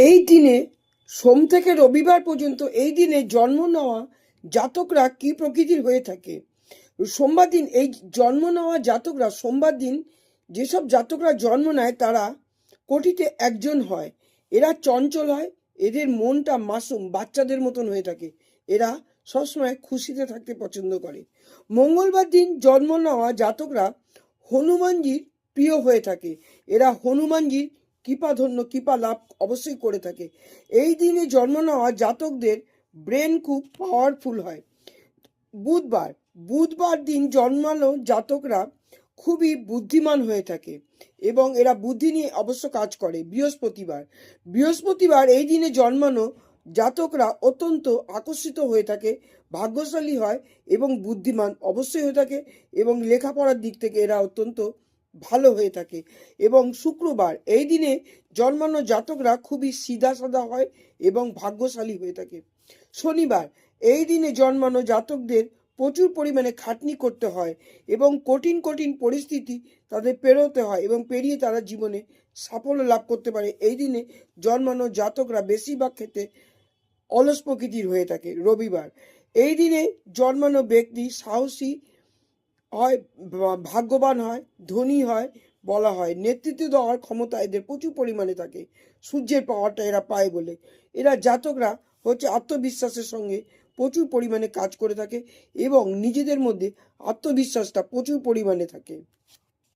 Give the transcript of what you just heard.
এই দিনে সোম থেকে রবিবার পর্যন্ত এই দিনে জন্ম নেওয়া জাতকরা কি প্রকৃতির হয়ে থাকে। সোমবার দিন এই জন্ম নেওয়া জাতকরা সোমবার দিন যেসব জাতকরা জন্ম নেয় তারা কোটিতে একজন হয়। এরা চঞ্চল হয়, এদের মনটা মাসুম বাচ্চাদের মতন হয়ে থাকে। এরা সবসময় খুশিতে থাকতে পছন্দ করে। মঙ্গলবার দিন জন্ম নেওয়া জাতকরা হনুমানজির প্রিয় হয়ে থাকে। এরা হনুমানজির কৃপা লাভ অবশ্যই করে থাকে। এই দিনে জন্ম নেওয়া জাতকদের ব্রেন খুব পাওয়ারফুল হয়। বুধবার দিন জন্মানো জাতকরা খুবই বুদ্ধিমান হয়ে থাকে এবং এরা বুদ্ধি নিয়ে অবশ্য কাজ করে। বৃহস্পতিবার এই দিনে জন্মানো জাতকরা অত্যন্ত আকর্ষিত হয়ে থাকে, ভাগ্যশালী হয় এবং বুদ্ধিমান অবশ্যই হয়ে থাকে এবং লেখাপড়ার দিক থেকে এরা অত্যন্ত ভালো হয়ে থাকে। এবং শুক্রবার এই দিনে জন্মানো জাতকরা খুবই সিধা সাদা হয় এবং ভাগ্যশালী হয়ে থাকে। শনিবার এই দিনে জন্মানো জাতকদের প্রচুর পরিমাণে খাটনি করতে হয় এবং কঠিন পরিস্থিতি তাদের পেরোতে হয় এবং পেরিয়ে তারা জীবনে সাফল্য লাভ করতে পারে। এই দিনে জন্মানো জাতকরা বেশিরভাগ ক্ষেত্রে অলস প্রকৃতির হয়ে থাকে। রবিবার এই দিনে জন্মানো ব্যক্তি সাহসী হয়, ভাগ্যবান হয়, ধনী হয় বলা হয়। নেতৃত্ব দেওয়ার ক্ষমতা এদের প্রচুর পরিমাণে থাকে। সূর্যের পাওয়ারটা এরা পায় বলে এরা জাতকরা হচ্ছে আত্মবিশ্বাসের সঙ্গে প্রচুর পরিমাণে কাজ করে থাকে এবং নিজেদের মধ্যে আত্মবিশ্বাসটা প্রচুর পরিমাণে থাকে।